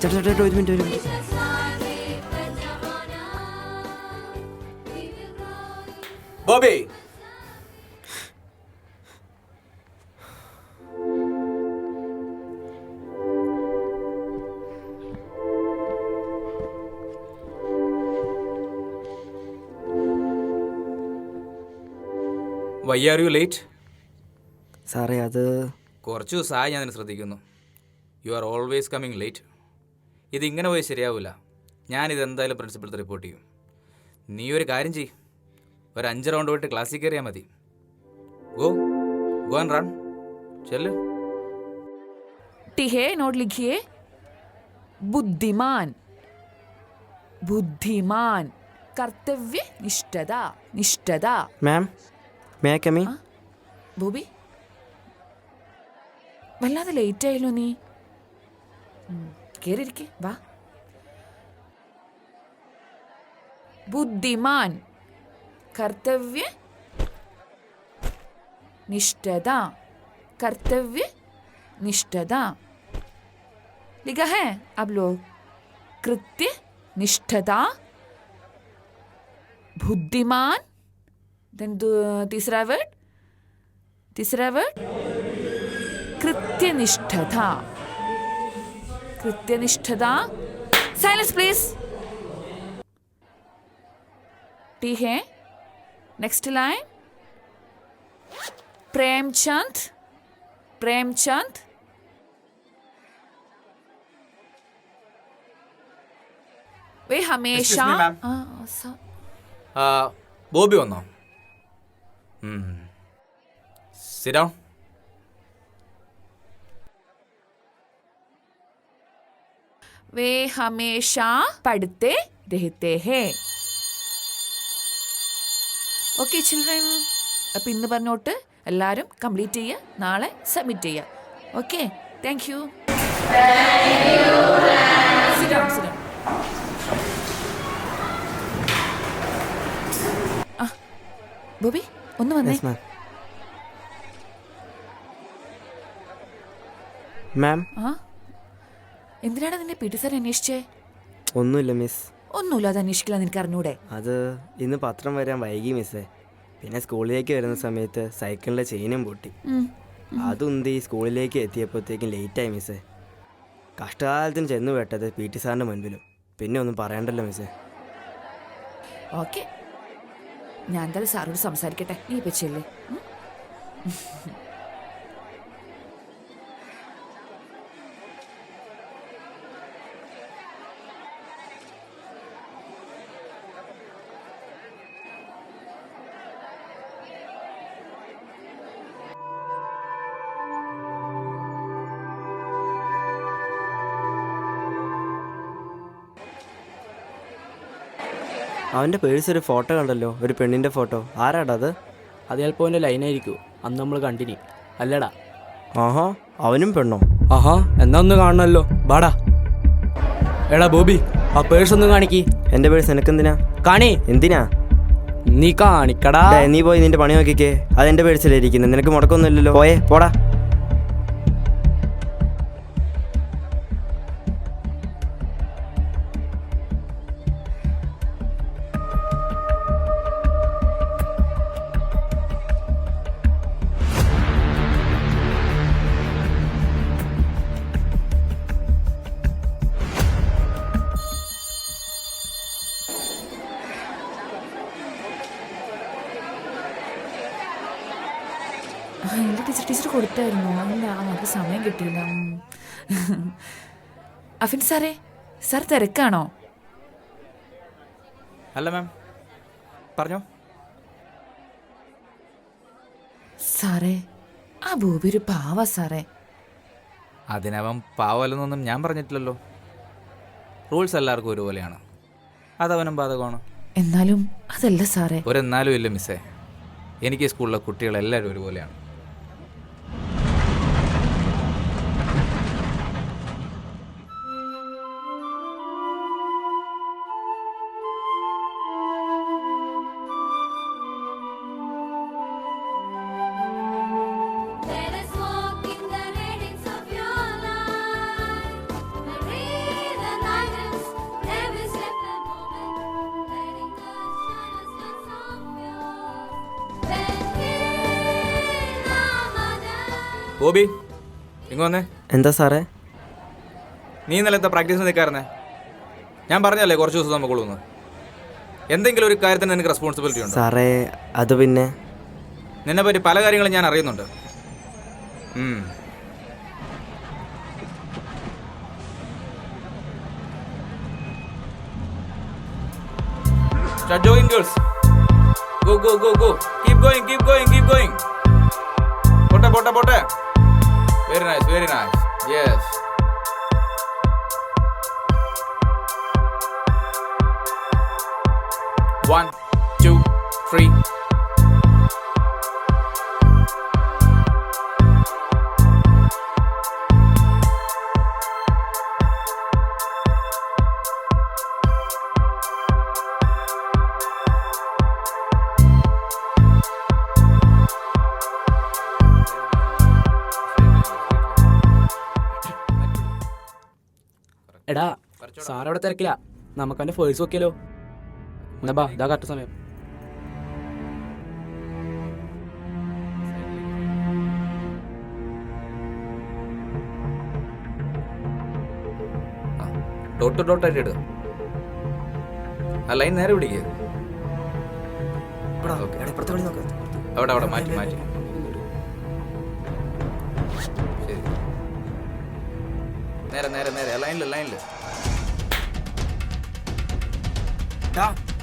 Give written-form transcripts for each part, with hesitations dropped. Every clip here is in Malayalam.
ചേട്ടാ ഒരു minute. Bobby, why are you late? സാറേ അത് കുറച്ച് ദിവസമായി ഞാൻ ശ്രദ്ധിക്കുന്നു. You are always coming late. ഇതിങ്ങനെ പോയി ശരിയാവില്ല. ഞാനിതെന്തായാലും പ്രിൻസിപ്പൾ റിപ്പോർട്ട് ചെയ്യും. നീ ഒരു കാര്യം ചെയ്യ്, ഒരു 5 റൗണ്ട് പോയിട്ട് ക്ലാസ്സിൽ കയറിയാൽ മതി. Go and run. ചെല്ലു. टिहे नोट लिखिए. बुद्धिमान, बुद्धिमान. कर्तव्य निष्ठता, निष्ठता. Ma'am, may I come in? Bobby, വല്ലാതെ ലേറ്റ് ആയല്ലോ നീ. കേറിയിരിക്കെ, വാ. बुद्धिमान, कर्तव्य निष्ठता, कर्तव्य निष्ठता. लिखा है आप लोग. कृत्य निष्ठता, बुद्धिमान. देन तीसरा वर्ड कृत्यनिष्ठता, कृत्यनिष्ठता. Silence please. ठीक है. Next line. प्रेमचंद, प्रेमचंद. वे हमेशा ബോബി വന്നോ? Sit down. वे हमेशा पढ़ते रहते हैं. ഓക്കെ ചിൽഡ്രൻ, അപ്പം ഇന്ന് പറഞ്ഞോട്ട് എല്ലാവരും കംപ്ലീറ്റ് ചെയ്യുക, നാളെ സബ്മിറ്റ് ചെയ്യുക. Okay, thank you. ബോബി ഒന്ന് വന്നേ. മാം, ആ എന്തിനാണ് നിന്നെ പി ടി സാർ അന്വേഷിച്ചേ? ഒന്നുമില്ല മിസ്. ഒന്നുമില്ല, അത് അന്വേഷിക്കില്ല, നിനക്ക് അറിഞ്ഞൂടെ? അത് ഇന്ന് പത്രം വരാൻ വൈകി മിസ്സേ. പിന്നെ സ്കൂളിലേക്ക് വരുന്ന സമയത്ത് സൈക്കിളിൻ്റെ ചെയിനും പൊട്ടി. അതുന്തി സ്കൂളിലേക്ക് എത്തിയപ്പോഴത്തേക്കും ലേറ്റായി മിസ്സേ. കഷ്ടകാലത്തിന് ചെന്ന് പെട്ടത് പി ടി സാറിൻ്റെ മുൻപിലും. പിന്നെ ഒന്നും പറയണ്ടല്ലോ മിസ്സേ. ഓക്കെ, ഞാൻ എന്തായാലും സാറോട് സംസാരിക്കട്ടെ. നീ ഇപ്പം ചെല്ലേ. അവൻ്റെ പേഴ്സ് ഒരു ഫോട്ടോ കണ്ടല്ലോ, ഒരു പെണ്ണിൻ്റെ ഫോട്ടോ. ആരാടാ അത്? അത് ചിലപ്പോൾ അവൻ്റെ ലൈനായിരിക്കും. അന്ന് നമ്മൾ കണ്ടിനി അല്ലടാ. ആഹാ, അവനും പെണ്ണോ? ആഹാ, എന്നാ ഒന്ന് കാണണമല്ലോ. ബാടാ. എടാ ബോബി, ആ പേഴ്സ് ഒന്ന് കാണിക്ക്. എൻ്റെ പേഴ്സ് നിനക്കെന്തിനാ? കാണി. എന്തിനാ? നീ കാണിക്കടാ. നീ പോയി നിന്റെ പണി നോക്കിക്കേ. അതെൻ്റെ പേഴ്സിലേ ഇരിക്കുന്നത്. നിനക്ക് മുടക്കൊന്നുമില്ലല്ലോ. പോയേ, പോടാ. എൻ്റെ ടീച്ചർ കൊടുത്തായിരുന്നു. അല്ല, നമുക്ക് സമയം കിട്ടിയില്ല. അഫിൻ സാറേ, സാർ തിരക്കാണോ? അല്ല മാം, പറഞ്ഞോ. സാറേ, ആ ബോബി ഒരു പാവ സാറേ. അതിനവൻ പാവല്ലെന്നൊന്നും ഞാൻ പറഞ്ഞിട്ടില്ലല്ലോ. റൂൾസ് എല്ലാവർക്കും ഒരുപോലെയാണ്. അതവനും ബാധകമാണ്. എന്നാലും അതല്ല സാറേ. ഒരെന്നാലും ഇല്ല മിസ്സേ. എനിക്ക് സ്കൂളിലെ കുട്ടികളെല്ലാവരും ഒരുപോലെയാണ്. Let us walk in the radiance of your light. Bobby ഇങ്ങ് വന്നേ. എന്താ സാറേ? നീ ഇന്നലെ എന്താ പ്രാക്ടീസിന് നിൽക്കാറുന്നേ? ഞാൻ പറഞ്ഞല്ലേ കുറച്ച് ദിവസം നമുക്കുള്ളൂ. എന്തെങ്കിലും ഒരു കാര്യത്തിന് നിനക്ക് റെസ്പോൺസിബിലിറ്റി ഉണ്ട് സാറേ? അത് പിന്നെ നിന്നെ പറ്റി പല കാര്യങ്ങളും ഞാൻ അറിയുന്നുണ്ട്. Start jogging, girls. Go, go, go, go. Keep going, keep going, keep going. Potte, potte, potte. Very nice, very nice. Yes. One, two, three. എടാ സാറവിടെ തിരക്കില്ല, നമുക്ക് അവൻ്റെ ഫേഴ്സ് നോക്കിയാലോ? എന്നാ ബാ, ഇതാ കറക്റ്റ് സമയം. ഡോട്ട് ഡോട്ടായിട്ട് ഇടുക. ആ ലൈൻ നേരെ പിടിക്കുക. അവിടെ അവിടെ മാറ്റി മാറ്റി. ശരി, നേരെ നേരെ നേരെ ലൈനില് ലൈനില്.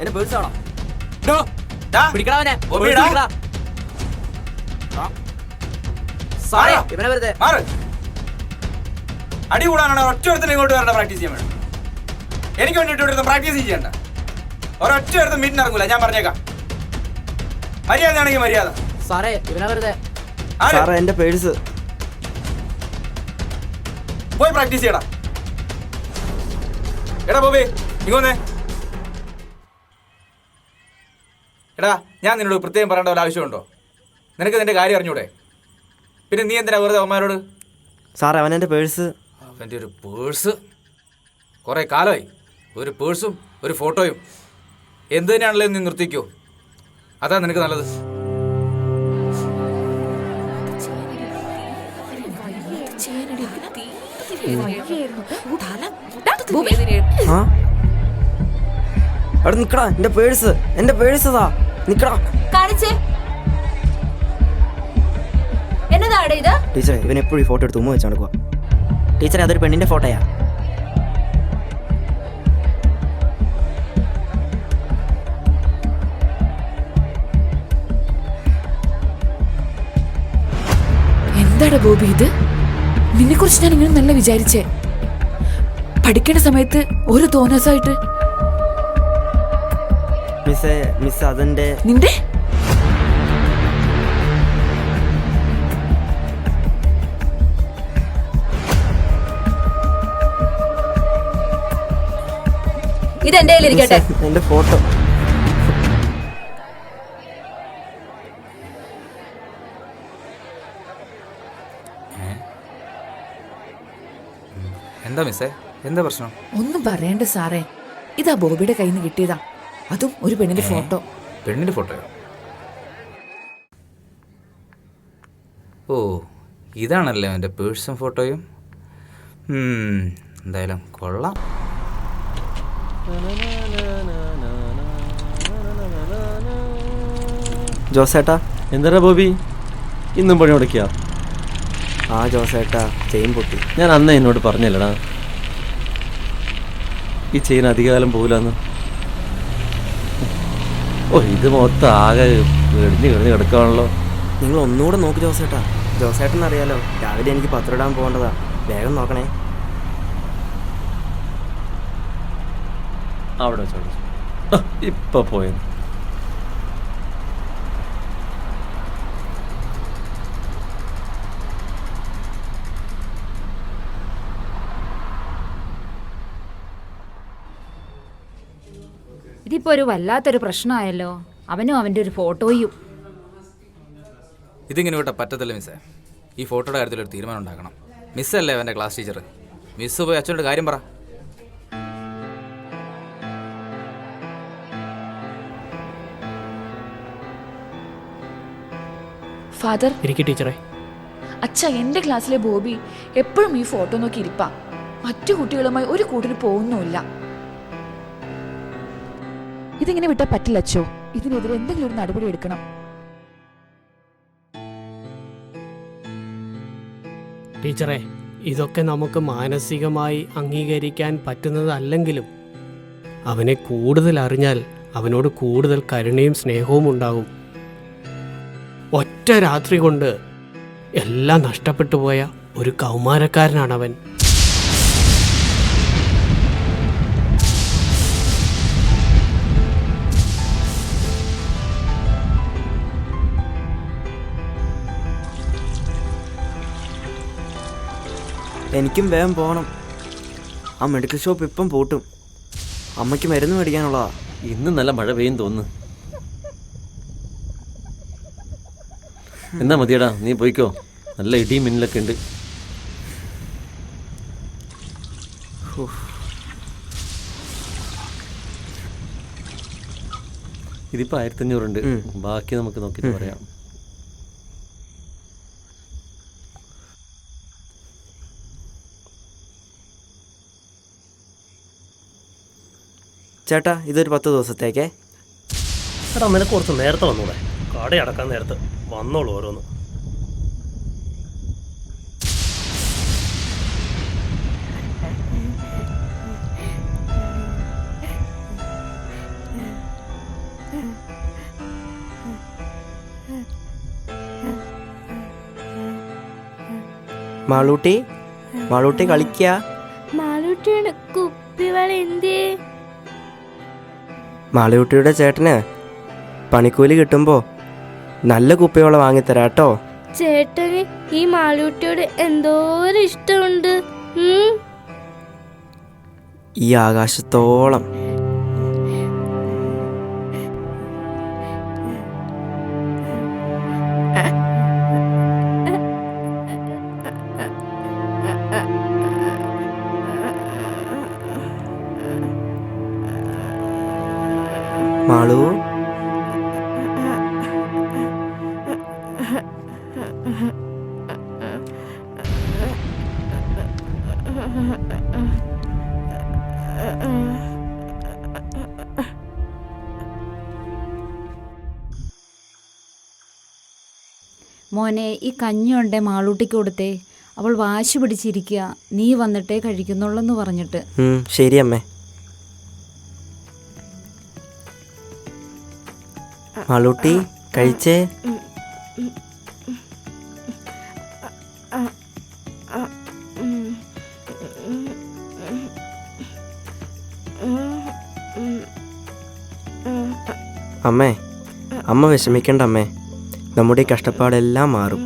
എന്റെ പേഴ്സ് ആണോ? അടി കൂടാനാണ് ഒറ്റ ഒരുത്തിന് ഇങ്ങോട്ട് വരേണ്ട. പ്രാക്ടീസ് ചെയ്യാൻ വേണം. എനിക്ക് വേണ്ടിയിട്ട് ഇവിടുത്തെ പ്രാക്ടീസ് ചെയ്യണ്ട. ഒരൊറ്റ ഒരുത്തും മീറ്റിന് ഇറങ്ങൂല, ഞാൻ പറഞ്ഞേക്കാം. മര്യാദയാണെങ്കിൽ മര്യാദ. സാറേ ഇവനാ വെറുതെ. സാറേ എന്റെ പേഴ്സ്. പോയി പ്രാക്ടീസ് ചെയ്യടാ. എടാ ബോബി ഇങ്ങോന്നേ. എടാ ഞാൻ നിന്നോട് പ്രത്യേകം പറയേണ്ട ഒരു ആവശ്യമുണ്ടോ? നിനക്ക് നിന്റെ കാര്യം അറിഞ്ഞൂടെ? പിന്നെ നീ എന്തിനാ വെറുതെ അവന്മാരോട്? സാറേ അവനെൻ്റെ പേഴ്സ്. അവൻ്റെ ഒരു പേഴ്സ്? കുറേ കാലമായി ഒരു പേഴ്സും ഒരു ഫോട്ടോയും. എന്ത് തന്നെയാണല്ലോ നീ നിർത്തിക്കോ, അതാ നിനക്ക് നല്ലത്. അവിടെ നിക്കടാ, എന്റെ പേഴ്സ്, എന്റെ പേഴ്സ് അതാ നിക്കടാ. എന്നതാടെ ഇത്? ടീച്ചറെ ഇവൻ എപ്പോഴും ഈ ഫോട്ടോ എടുത്ത് ഉമ്മ വെച്ച് നടക്കുക. ടീച്ചറെ അതൊരു പെണ്ണിന്റെ ഫോട്ടോയാ. എന്താടാ ബോബി ഇത്? നിന്നെ കുറിച്ച് ഞാൻ ഇങ്ങനെ നല്ല വിചാരിച്ചേ. പഠിക്കേണ്ട സമയത്ത് ഒരു തോന്നസായിട്ട്. മിസ് അതെന്റെ. നിന്റെ ഇതെന്റെ കയ്യിലിരിക്കട്ടെ. എന്റെ ഫോട്ടോ. എന്താ മിസ്സേ, എന്താ പ്രശ്നം? ഒന്നും പറയണ്ട സാറേ, ഇതാ ബോബിയുടെ കയ്യിൽ നിന്ന് കിട്ടിയതാ. അതും ഒരു പെണ്ണിന്റെ ഫോട്ടോ. പെണ്ണിന്റെ ഫോട്ടോയോ? ഓ ഇതാണല്ലേ എൻ്റെ പേഴ്സും ഫോട്ടോയും. എന്തായാലും കൊള്ളാം. ജോസേട്ടാ. എന്താ ബോബി ഇന്നും പണി മുടക്കിയ? ആ ജോസേട്ടാ, ചെയിൻ പൊട്ടി. ഞാൻ അന്ന് എന്നോട് പറഞ്ഞല്ലടാ ഈ ചെയിൻ അധികകാലം പോകില്ലെന്ന്. ഓ ഇത് മൊത്തം ആകെ കിടഞ്ഞ് കിടക്കുകയാണല്ലോ. നിങ്ങൾ ഒന്നുകൂടെ നോക്ക് ജോസേട്ടാ. ജോസേട്ടൻ അറിയാലോ, രാവിലെ എനിക്ക് പത്രം ഇടാൻ പോകേണ്ടതാ. വേഗം നോക്കണേ. അവിടെ വെച്ചോളൂ. ഇപ്പൊ പോയത് ഇതിപ്പോ ഒരു വല്ലാത്തൊരു പ്രശ്നമായല്ലോ. അവനും അവന്റെ ഒരു ഫോട്ടോയും. ഇതിങ്ങനെ വിട്ടാൽ പറ്റത്തില്ല മിസ്സേ. ഈ ഫോട്ടോയുടെ കാര്യത്തിൽ ഒരു തീരുമാനം ഉണ്ടാക്കണം. മിസ്സല്ലേ അവൻ്റെ ക്ലാസ് ടീച്ചർ. മിസ്സ് പോയി അച്ഛനോട് കാര്യം പറ. ഫാദർ ഇരിക്കും ടീച്ചറെ. അച്ഛാ, എൻ്റെ ക്ലാസ്സിലെ ബോബി എപ്പോഴും ഈ ഫോട്ടോ നോക്കി ഇരിപ്പാ. മറ്റു കുട്ടികളുമായി ഒരു കൂട്ടിന് പോകുന്നുമില്ല. ഇതിങ്ങനെ വിട്ടാൽ പറ്റില്ല അച്ഛോ. ഇതിനെതിരെ എന്തെങ്കിലും ഒരു നടപടി എടുക്കണം. ടീച്ചറെ, ഇതൊക്കെ നമുക്ക് മാനസികമായി അംഗീകരിക്കാൻ പറ്റുന്നതല്ലെങ്കിലും അവനെ കൂടുതൽ അറിഞ്ഞാൽ അവനോട് കൂടുതൽ കരുണയും സ്നേഹവും ഉണ്ടാകും. ഒറ്റ രാത്രി കൊണ്ട് എല്ലാം നഷ്ടപ്പെട്ടു പോയ ഒരു കൗമാരക്കാരനാണവൻ. എനിക്കും വേഗം പോകണം. ആ മെഡിക്കൽ ഷോപ്പ് ഇപ്പം പൂട്ടും. അമ്മയ്ക്ക് മരുന്ന് മേടിക്കാനുള്ളതാ. ഇന്ന് നല്ല മഴ പെയ്യും തോന്നുന്നു. എന്നാ മതിയടാ, നീ പോയിക്കോ. നല്ല ഇടിയും മിന്നലൊക്കെ ഉണ്ട്. ഇതിപ്പോൾ 1500 ഉണ്ട്. ബാക്കി നമുക്ക് നോക്കിയിട്ട് പറയാം. ചേട്ടാ, ഇതൊരു 10 ദിവസത്തേക്കേ. എടാ, നിനക്ക് കുറച്ച് നേരത്തെ വന്നൂടെ? കടയടക്കാൻ നേരത്ത് വന്നോളൂ ഓരോന്ന്. മാളൂട്ടി കളിക്കുക. മാളൂട്ടിയുടെ കുപ്പിവള എന്തേ? മാളൂട്ടിയുടെ ചേട്ടന് പണിക്കൂലി കിട്ടുമ്പോൾ നല്ല കുപ്പിവള വാങ്ങിത്തരാട്ടോ. ചേട്ടന് ഈ മാളൂട്ടിയോട് എന്തോരം ഇഷ്ടമുണ്ട്. ഈ ആകാശത്തോളം. മാളു, മോനെ, ഈ കഞ്ഞിയുണ്ടേ മാളൂട്ടിക്ക് കൊടുത്തേ. അവൾ വാശി പിടിച്ചിരിക്കുക, നീ വന്നിട്ടേ കഴിക്കുന്നുള്ളെന്ന് പറഞ്ഞിട്ട്. ശരി അമ്മേ. മാളൂട്ടി കഴിച്ചേ. അമ്മേ, അമ്മ വിഷമിക്കണ്ട അമ്മേ. നമ്മുടെ ഈ കഷ്ടപ്പാടെല്ലാം മാറും.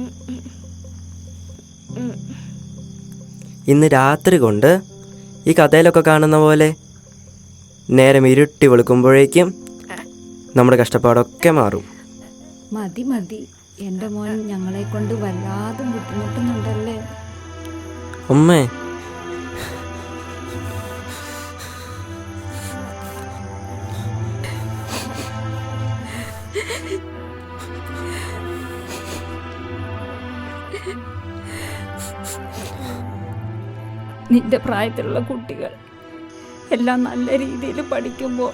ഇന്ന് രാത്രി കൊണ്ട് ഈ കഥയിലൊക്കെ കാണുന്ന പോലെ നേരം ഇരുട്ടി വെളുക്കുമ്പോഴേക്കും നമ്മുടെ കഷ്ടപ്പാടൊക്കെ മാറും. മതി മതി, എൻ്റെ മോൻ ഞങ്ങളെ കൊണ്ട് വല്ലാതെ ബുദ്ധിമുട്ടുന്നുണ്ടല്ലേ. അമ്മേ, നിന്റെ പ്രായത്തിലുള്ള കുട്ടികൾ എല്ലാം നല്ല രീതിയിൽ പഠിക്കുമ്പോൾ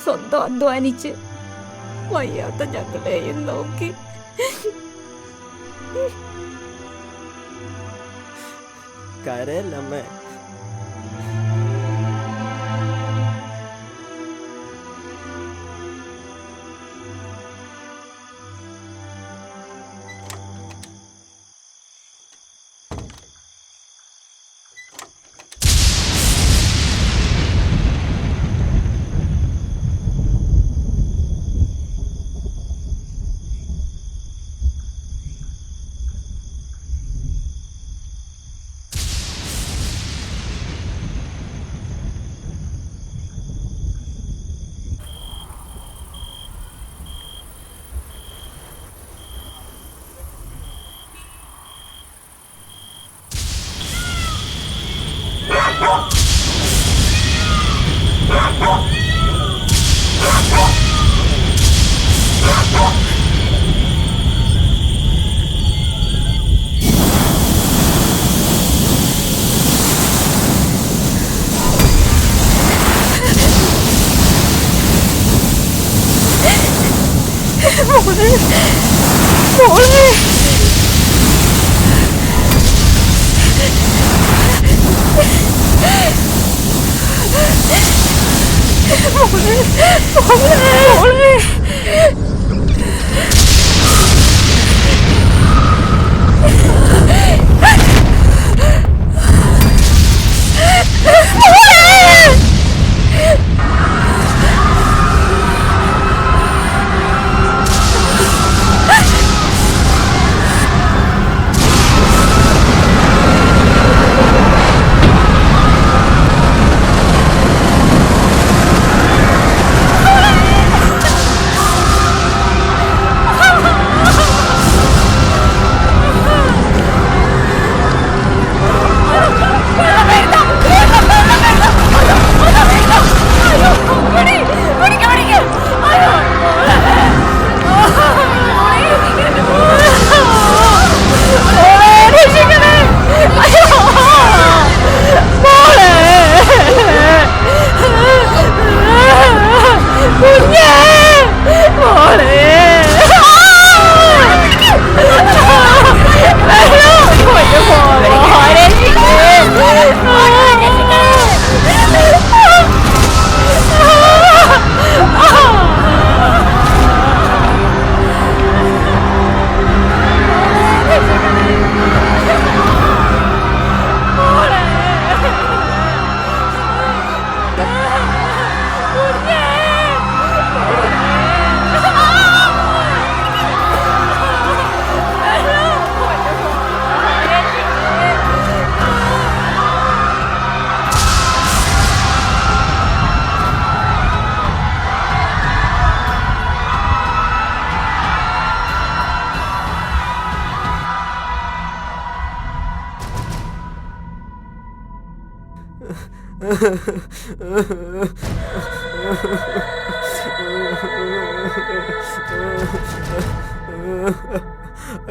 സ്വന്തം അധ്വാനിച്ച് വയ്യാത്ത ഞങ്ങളെയും നോക്കി കരയല്ലമ്മേ.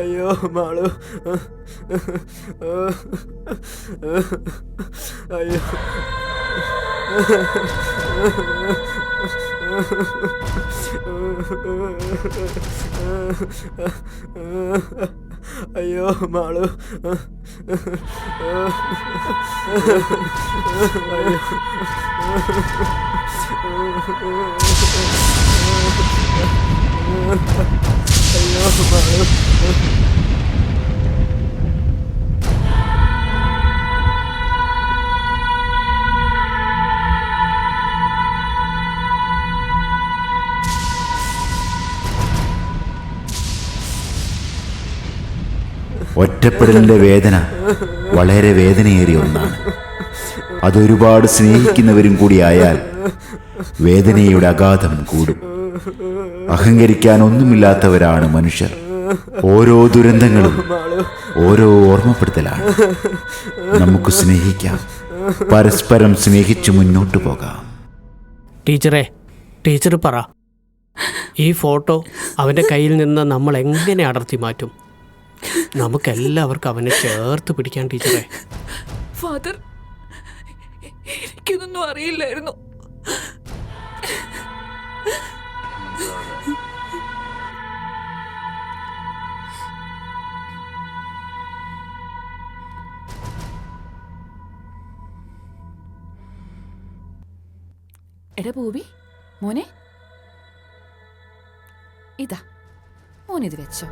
അയ്യോ മാളു, അയ്യോ അയ്യോ മാളു, അയ്യോ മാളു. ഒറ്റപ്പെടലിൻ്റെ വേദന വളരെ വേദനയേറിയ ഒന്നാണ്. അതൊരുപാട് സ്നേഹിക്കുന്നവരും കൂടിയായാൽ വേദനയുടെ അഗാധം കൂടും. അഹങ്കരിക്കാൻ ഒന്നുമില്ലാത്തവരാണ് മനുഷ്യർ. ഓരോ ദുരന്തങ്ങളും ഓരോ ഓർമ്മപ്പെടുത്തലാണ്. നമുക്ക് സ്നേഹിക്കാം, പരസ്പരം സ്നേഹിച്ചു മുന്നോട്ട് പോകാം. ടീച്ചറെ, ടീച്ചർ പറ, ഈ ഫോട്ടോ അവൻ്റെ കയ്യിൽ നിന്ന് നമ്മൾ എങ്ങനെ അടർത്തി മാറ്റും? നമുക്കെല്ലാവർക്കും അവനെ ചേർത്ത് പിടിക്കാൻ ടീച്ചറെ. ഫാദർ, എനിക്കിതൊന്നും അറിയില്ലായിരുന്നു. എടാ ഭൂവി, മോനെ ഇതാ, മോനിത് വെച്ചോ.